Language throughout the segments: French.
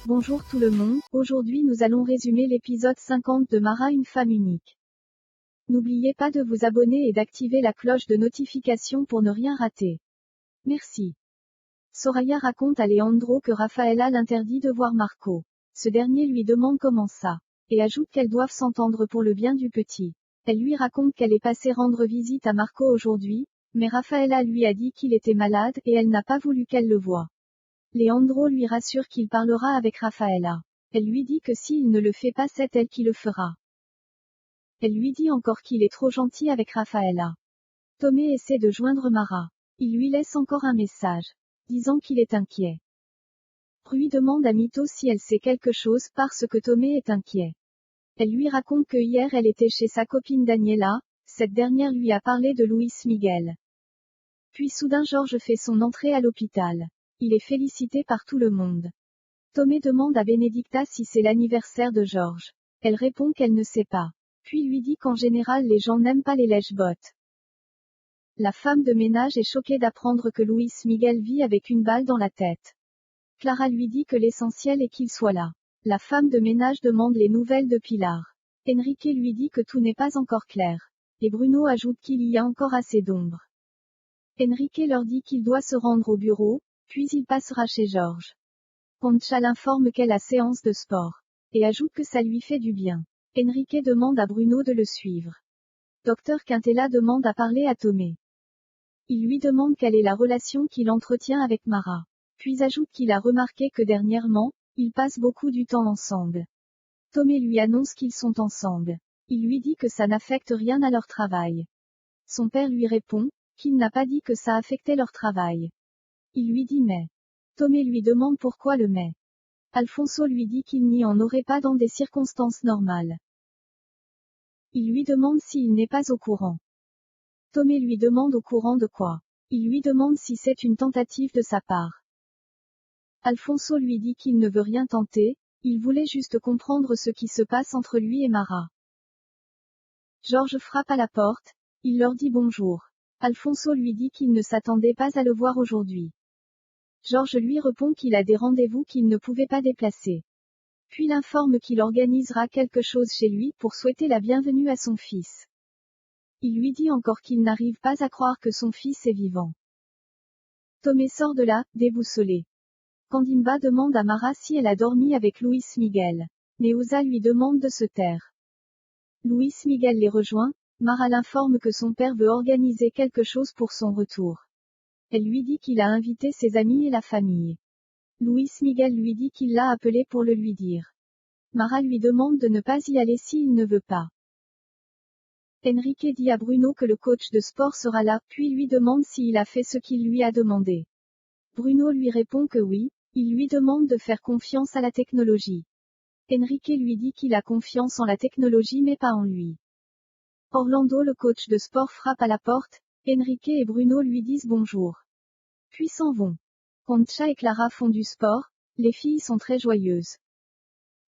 Bonjour tout le monde, aujourd'hui nous allons résumer l'épisode 50 de Mara une femme unique. N'oubliez pas de vous abonner et d'activer la cloche de notification pour ne rien rater. Merci. Soraya raconte à Leandro que Raffaella l'interdit de voir Marco. Ce dernier lui demande comment ça, et ajoute qu'elles doivent s'entendre pour le bien du petit. Elle lui raconte qu'elle est passée rendre visite à Marco aujourd'hui, mais Raffaella lui a dit qu'il était malade et elle n'a pas voulu qu'elle le voie. Leandro lui rassure qu'il parlera avec Raffaella. Elle lui dit que s'il ne le fait pas, c'est elle qui le fera. Elle lui dit encore qu'il est trop gentil avec Raffaella. Tomé essaie de joindre Mara. Il lui laisse encore un message, disant qu'il est inquiet. Rui demande à Mito si elle sait quelque chose parce que Tomé est inquiet. Elle lui raconte que hier elle était chez sa copine Daniela, cette dernière lui a parlé de Luis Miguel. Puis soudain Georges fait son entrée à l'hôpital. Il est félicité par tout le monde. Tomé demande à Benedicta si c'est l'anniversaire de Georges. Elle répond qu'elle ne sait pas. Puis lui dit qu'en général les gens n'aiment pas les lèche-bottes. La femme de ménage est choquée d'apprendre que Luis Miguel vit avec une balle dans la tête. Clara lui dit que l'essentiel est qu'il soit là. La femme de ménage demande les nouvelles de Pilar. Enrique lui dit que tout n'est pas encore clair. Et Bruno ajoute qu'il y a encore assez d'ombre. Enrique leur dit qu'il doit se rendre au bureau, puis il passera chez Georges. Concha l'informe qu'elle a séance de sport. Et ajoute que ça lui fait du bien. Enrique demande à Bruno de le suivre. Docteur Quintella demande à parler à Tomé. Il lui demande quelle est la relation qu'il entretient avec Mara. Puis ajoute qu'il a remarqué que dernièrement, ils passent beaucoup du temps ensemble. Tomé lui annonce qu'ils sont ensemble. Il lui dit que ça n'affecte rien à leur travail. Son père lui répond qu'il n'a pas dit que ça affectait leur travail. Il lui dit mais. Tomé lui demande pourquoi le mais. Alfonso lui dit qu'il n'y en aurait pas dans des circonstances normales. Il lui demande s'il n'est pas au courant. Tomé lui demande au courant de quoi. Il lui demande si c'est une tentative de sa part. Alfonso lui dit qu'il ne veut rien tenter, il voulait juste comprendre ce qui se passe entre lui et Mara. Georges frappe à la porte, il leur dit bonjour. Alfonso lui dit qu'il ne s'attendait pas à le voir aujourd'hui. Georges lui répond qu'il a des rendez-vous qu'il ne pouvait pas déplacer. Puis l'informe qu'il organisera quelque chose chez lui pour souhaiter la bienvenue à son fils. Il lui dit encore qu'il n'arrive pas à croire que son fils est vivant. Tomé sort de là, déboussolé. Candimba demande à Mara si elle a dormi avec Luis Miguel. Neuza lui demande de se taire. Luis Miguel les rejoint, Mara l'informe que son père veut organiser quelque chose pour son retour. Elle lui dit qu'il a invité ses amis et la famille. Luis Miguel lui dit qu'il l'a appelé pour le lui dire. Mara lui demande de ne pas y aller s'il ne veut pas. Enrique dit à Bruno que le coach de sport sera là, puis lui demande s'il a fait ce qu'il lui a demandé. Bruno lui répond que oui, il lui demande de faire confiance à la technologie. Enrique lui dit qu'il a confiance en la technologie mais pas en lui. Orlando le coach de sport frappe à la porte, Enrique et Bruno lui disent bonjour. Puis s'en vont. Concha et Clara font du sport, les filles sont très joyeuses.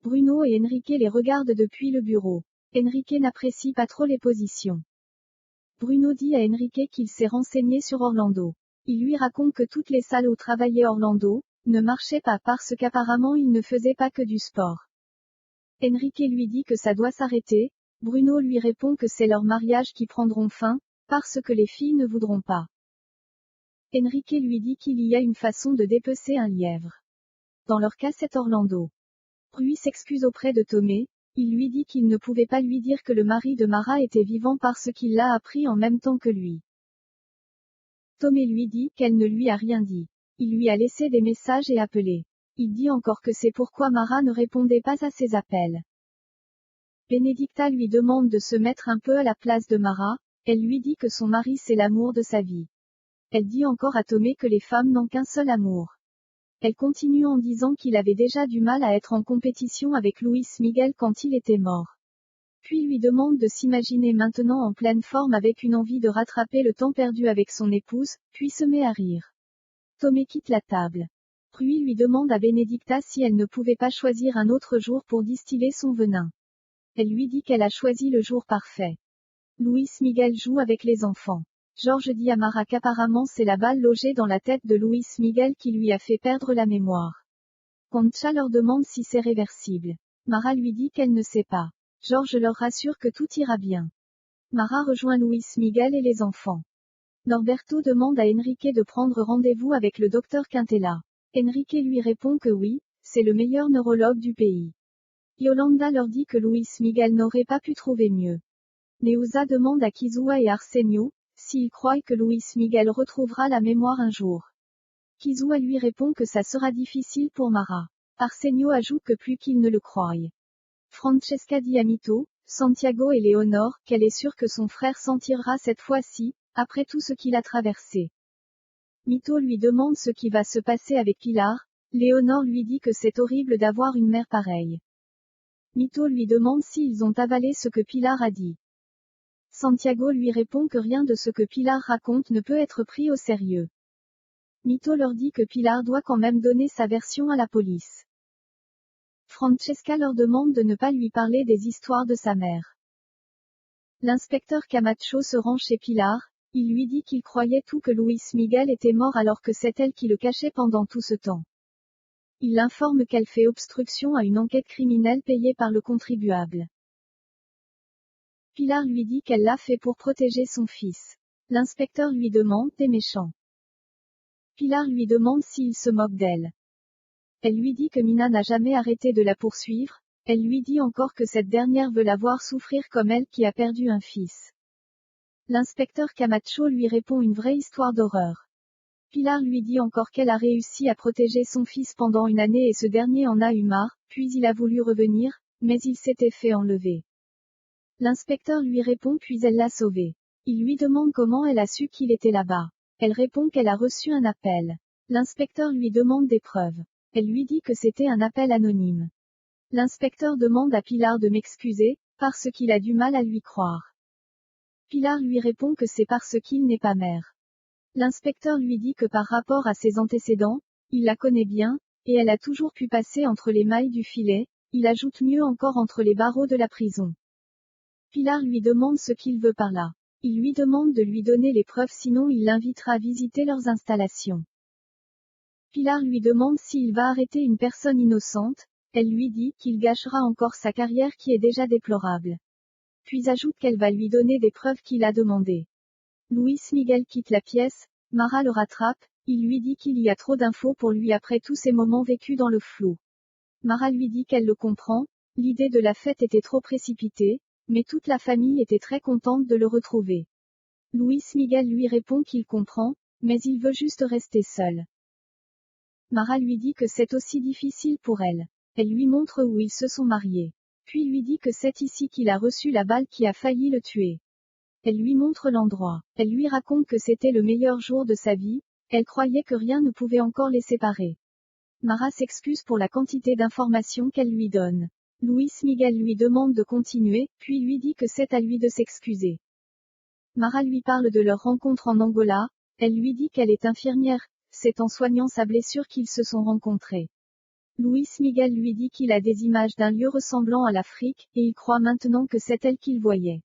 Bruno et Enrique les regardent depuis le bureau. Enrique n'apprécie pas trop les positions. Bruno dit à Enrique qu'il s'est renseigné sur Orlando. Il lui raconte que toutes les salles où travaillait Orlando ne marchaient pas parce qu'apparemment il ne faisait pas que du sport. Enrique lui dit que ça doit s'arrêter, Bruno lui répond que c'est leur mariage qui prendront fin, parce que les filles ne voudront pas. Enrique lui dit qu'il y a une façon de dépecer un lièvre. Dans leur cas c'est Orlando. Rui s'excuse auprès de Tomé, il lui dit qu'il ne pouvait pas lui dire que le mari de Mara était vivant parce qu'il l'a appris en même temps que lui. Tomé lui dit qu'elle ne lui a rien dit. Il lui a laissé des messages et appelé. Il dit encore que c'est pourquoi Mara ne répondait pas à ses appels. Benedicta lui demande de se mettre un peu à la place de Mara, elle lui dit que son mari c'est l'amour de sa vie. Elle dit encore à Tomé que les femmes n'ont qu'un seul amour. Elle continue en disant qu'il avait déjà du mal à être en compétition avec Luis Miguel quand il était mort. Puis lui demande de s'imaginer maintenant en pleine forme avec une envie de rattraper le temps perdu avec son épouse, puis se met à rire. Tomé quitte la table. Rui lui demande à Benedicta si elle ne pouvait pas choisir un autre jour pour distiller son venin. Elle lui dit qu'elle a choisi le jour parfait. Luis Miguel joue avec les enfants. Georges dit à Mara qu'apparemment c'est la balle logée dans la tête de Luis Miguel qui lui a fait perdre la mémoire. Concha leur demande si c'est réversible. Mara lui dit qu'elle ne sait pas. George leur rassure que tout ira bien. Mara rejoint Luis Miguel et les enfants. Norberto demande à Enrique de prendre rendez-vous avec le docteur Quintela. Enrique lui répond que oui, c'est le meilleur neurologue du pays. Yolanda leur dit que Luis Miguel n'aurait pas pu trouver mieux. Neuza demande à Kizua et Arsenio s'ils croient que Luis Miguel retrouvera la mémoire un jour. Kizua lui répond que ça sera difficile pour Mara. Arsenio ajoute que plus qu'il ne le croit. Francesca dit à Mito, Santiago et Léonore qu'elle est sûre que son frère s'en tirera cette fois-ci, après tout ce qu'il a traversé. Mito lui demande ce qui va se passer avec Pilar. Léonore lui dit que c'est horrible d'avoir une mère pareille. Mito lui demande s'ils ont avalé ce que Pilar a dit. Santiago lui répond que rien de ce que Pilar raconte ne peut être pris au sérieux. Mito leur dit que Pilar doit quand même donner sa version à la police. Francesca leur demande de ne pas lui parler des histoires de sa mère. L'inspecteur Camacho se rend chez Pilar, il lui dit qu'il croyait tout que Luis Miguel était mort alors que c'est elle qui le cachait pendant tout ce temps. Il l'informe qu'elle fait obstruction à une enquête criminelle payée par le contribuable. Pilar lui dit qu'elle l'a fait pour protéger son fils. L'inspecteur lui demande des méchants. Pilar lui demande s'il se moque d'elle. Elle lui dit que Mina n'a jamais arrêté de la poursuivre, elle lui dit encore que cette dernière veut la voir souffrir comme elle qui a perdu un fils. L'inspecteur Camacho lui répond une vraie histoire d'horreur. Pilar lui dit encore qu'elle a réussi à protéger son fils pendant une année et ce dernier en a eu marre, puis il a voulu revenir, mais il s'était fait enlever. L'inspecteur lui répond puis elle l'a sauvé. Il lui demande comment elle a su qu'il était là-bas. Elle répond qu'elle a reçu un appel. L'inspecteur lui demande des preuves. Elle lui dit que c'était un appel anonyme. L'inspecteur demande à Pilar de m'excuser, parce qu'il a du mal à lui croire. Pilar lui répond que c'est parce qu'il n'est pas mère. L'inspecteur lui dit que par rapport à ses antécédents, il la connaît bien, et elle a toujours pu passer entre les mailles du filet, il ajoute mieux encore entre les barreaux de la prison. Pilar lui demande ce qu'il veut par là. Il lui demande de lui donner les preuves sinon il l'invitera à visiter leurs installations. Pilar lui demande s'il va arrêter une personne innocente, elle lui dit qu'il gâchera encore sa carrière qui est déjà déplorable. Puis ajoute qu'elle va lui donner des preuves qu'il a demandées. Luis Miguel quitte la pièce, Mara le rattrape, il lui dit qu'il y a trop d'infos pour lui après tous ces moments vécus dans le flou. Mara lui dit qu'elle le comprend, l'idée de la fête était trop précipitée, mais toute la famille était très contente de le retrouver. Luis Miguel lui répond qu'il comprend, mais il veut juste rester seul. Mara lui dit que c'est aussi difficile pour elle. Elle lui montre où ils se sont mariés. Puis lui dit que c'est ici qu'il a reçu la balle qui a failli le tuer. Elle lui montre l'endroit. Elle lui raconte que c'était le meilleur jour de sa vie, elle croyait que rien ne pouvait encore les séparer. Mara s'excuse pour la quantité d'informations qu'elle lui donne. Luis Miguel lui demande de continuer, puis lui dit que c'est à lui de s'excuser. Mara lui parle de leur rencontre en Angola, elle lui dit qu'elle est infirmière, c'est en soignant sa blessure qu'ils se sont rencontrés. Luis Miguel lui dit qu'il a des images d'un lieu ressemblant à l'Afrique, et il croit maintenant que c'est elle qu'il voyait.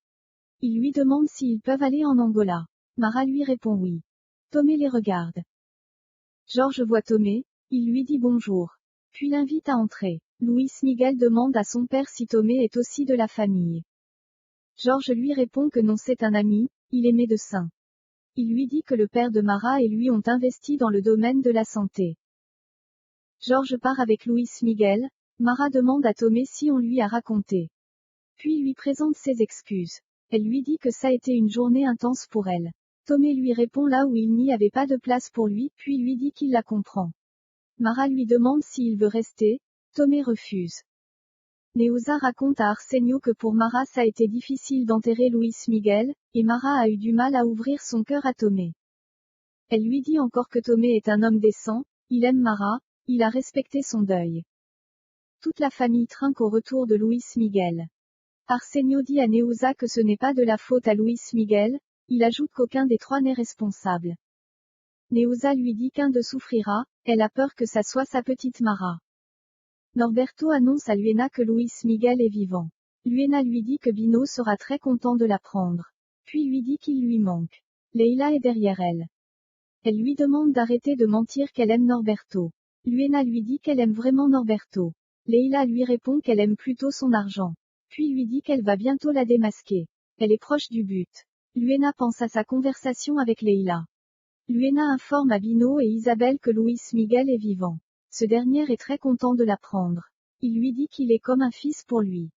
Il lui demande s'ils peuvent aller en Angola. Mara lui répond oui. Tomé les regarde. George voit Tomé, il lui dit bonjour. Puis l'invite à entrer. Luis Miguel demande à son père si Tomé est aussi de la famille. George lui répond que non, c'est un ami, il est médecin. Il lui dit que le père de Mara et lui ont investi dans le domaine de la santé. George part avec Luis Miguel, Mara demande à Tomé si on lui a raconté. Puis lui présente ses excuses. Elle lui dit que ça a été une journée intense pour elle. Tomé lui répond là où il n'y avait pas de place pour lui, puis lui dit qu'il la comprend. Mara lui demande s'il veut rester, Tomé refuse. Neuza raconte à Arsenio que pour Mara ça a été difficile d'enterrer Luis Miguel, et Mara a eu du mal à ouvrir son cœur à Tomé. Elle lui dit encore que Tomé est un homme décent, il aime Mara, il a respecté son deuil. Toute la famille trinque au retour de Luis Miguel. Arsenio dit à Neuza que ce n'est pas de la faute à Luis Miguel, il ajoute qu'aucun des trois n'est responsable. Neuza lui dit qu'un d'eux souffrira, elle a peur que ça soit sa petite Mara. Norberto annonce à Luena que Luis Miguel est vivant. Luena lui dit que Bino sera très content de l'apprendre. Puis lui dit qu'il lui manque. Leila est derrière elle. Elle lui demande d'arrêter de mentir qu'elle aime Norberto. Luena lui dit qu'elle aime vraiment Norberto. Leila lui répond qu'elle aime plutôt son argent. Puis lui dit qu'elle va bientôt la démasquer. Elle est proche du but. Luena pense à sa conversation avec Leila. Luena informe à Bino et Isabelle que Luis Miguel est vivant. Ce dernier est très content de l'apprendre. Il lui dit qu'il est comme un fils pour lui.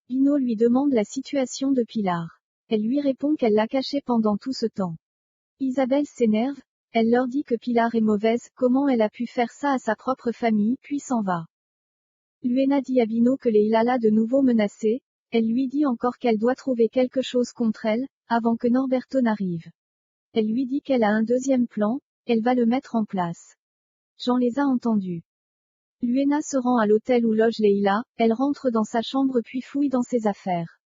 Bino lui demande la situation de Pilar. Elle lui répond qu'elle l'a caché pendant tout ce temps. Isabelle s'énerve, elle leur dit que Pilar est mauvaise, comment elle a pu faire ça à sa propre famille, puis s'en va. Luena dit à Bino que Leila l'a de nouveau menacée, elle lui dit encore qu'elle doit trouver quelque chose contre elle, avant que Norberto n'arrive. Elle lui dit qu'elle a un deuxième plan, elle va le mettre en place. Jean les a entendus. Luena se rend à l'hôtel où loge Leila, elle rentre dans sa chambre puis fouille dans ses affaires.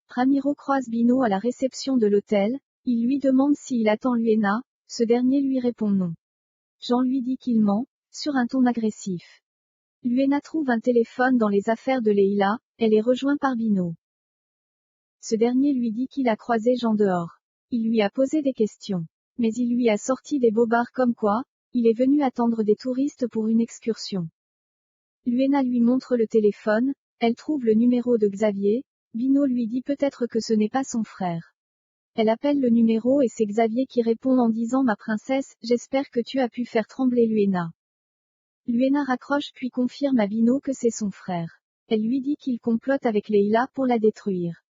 Ramiro croise Bino à la réception de l'hôtel, il lui demande s'il attend Luena, ce dernier lui répond non. Jean lui dit qu'il ment, sur un ton agressif. Luena trouve un téléphone dans les affaires de Leila, elle est rejointe par Bino. Ce dernier lui dit qu'il a croisé Jean dehors. Il lui a posé des questions. Mais il lui a sorti des bobards comme quoi, il est venu attendre des touristes pour une excursion. Luena lui montre le téléphone, elle trouve le numéro de Xavier, Bino lui dit peut-être que ce n'est pas son frère. Elle appelle le numéro et c'est Xavier qui répond en disant ma princesse, j'espère que tu as pu faire trembler Luena. Luena raccroche puis confirme à Bino que c'est son frère. Elle lui dit qu'il complote avec Leila pour la détruire.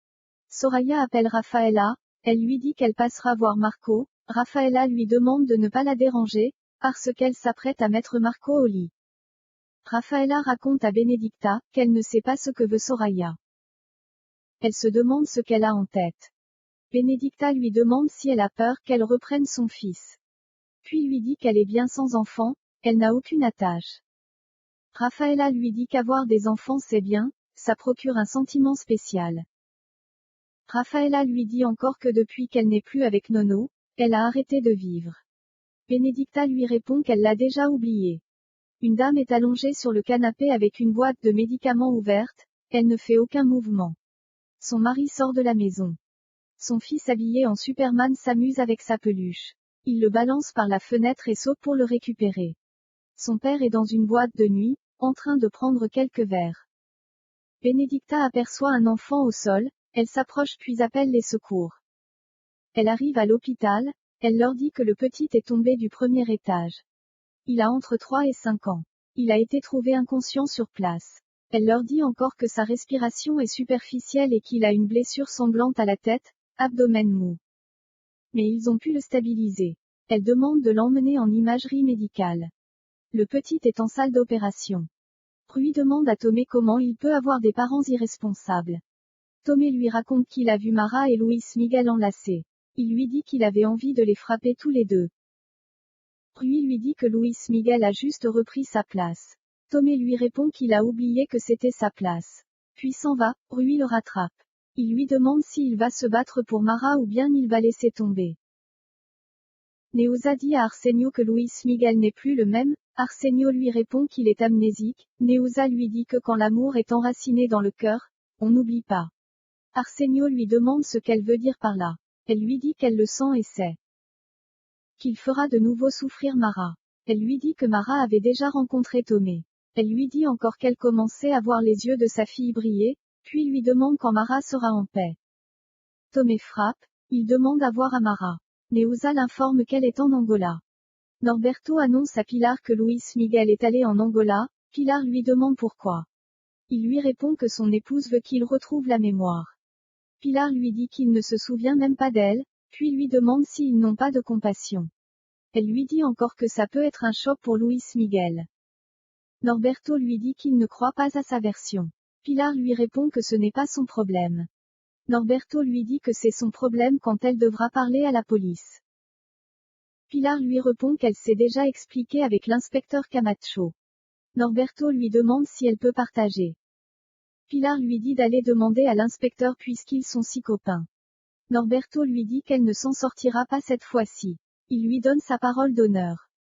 Soraya appelle Rafaela, elle lui dit qu'elle passera voir Marco, Rafaela lui demande de ne pas la déranger, parce qu'elle s'apprête à mettre Marco au lit. Rafaela raconte à Benedicta, qu'elle ne sait pas ce que veut Soraya. Elle se demande ce qu'elle a en tête. Benedicta lui demande si elle a peur qu'elle reprenne son fils. Puis lui dit qu'elle est bien sans enfant, elle n'a aucune attache. Rafaela lui dit qu'avoir des enfants c'est bien, ça procure un sentiment spécial. Rafaela lui dit encore que depuis qu'elle n'est plus avec Nono, elle a arrêté de vivre. Benedicta lui répond qu'elle l'a déjà oublié. Une dame est allongée sur le canapé avec une boîte de médicaments ouverte, elle ne fait aucun mouvement. Son mari sort de la maison. Son fils habillé en Superman s'amuse avec sa peluche. Il le balance par la fenêtre et saute pour le récupérer. Son père est dans une boîte de nuit, en train de prendre quelques verres. Benedicta aperçoit un enfant au sol, elle s'approche puis appelle les secours. Elle arrive à l'hôpital, elle leur dit que le petit est tombé du premier étage. Il a entre 3 et 5 ans. Il a été trouvé inconscient sur place. Elle leur dit encore que sa respiration est superficielle et qu'il a une blessure sanglante à la tête, abdomen mou. Mais ils ont pu le stabiliser. Elle demande de l'emmener en imagerie médicale. Le petit est en salle d'opération. Rui demande à Tomé comment il peut avoir des parents irresponsables. Tomé lui raconte qu'il a vu Mara et Luis Miguel enlacés. Il lui dit qu'il avait envie de les frapper tous les deux. Rui lui dit que Luis Miguel a juste repris sa place. Tomé lui répond qu'il a oublié que c'était sa place. Puis s'en va, Rui le rattrape. Il lui demande s'il va se battre pour Mara ou bien il va laisser tomber. Neuza dit à Arsenio que Luis Miguel n'est plus le même, Arsenio lui répond qu'il est amnésique, Neuza lui dit que quand l'amour est enraciné dans le cœur, on n'oublie pas. Arsenio lui demande ce qu'elle veut dire par là. Elle lui dit qu'elle le sent et sait qu'il fera de nouveau souffrir Mara. Elle lui dit que Mara avait déjà rencontré Tomé. Elle lui dit encore qu'elle commençait à voir les yeux de sa fille briller, puis lui demande quand Mara sera en paix. Tomé frappe, il demande à voir Mara. Neuza l'informe qu'elle est en Angola. Norberto annonce à Pilar que Luis Miguel est allé en Angola, Pilar lui demande pourquoi. Il lui répond que son épouse veut qu'il retrouve la mémoire. Pilar lui dit qu'il ne se souvient même pas d'elle, puis lui demande s'ils n'ont pas de compassion. Elle lui dit encore que ça peut être un choc pour Luis Miguel. Norberto lui dit qu'il ne croit pas à sa version. Pilar lui répond que ce n'est pas son problème. Norberto lui dit que c'est son problème quand elle devra parler à la police. Pilar lui répond qu'elle s'est déjà expliquée avec l'inspecteur Camacho. Norberto lui demande si elle peut partager. Pilar lui dit d'aller demander à l'inspecteur puisqu'ils sont si copains. Norberto lui dit qu'elle ne s'en sortira pas cette fois-ci. Il lui donne sa parole d'honneur.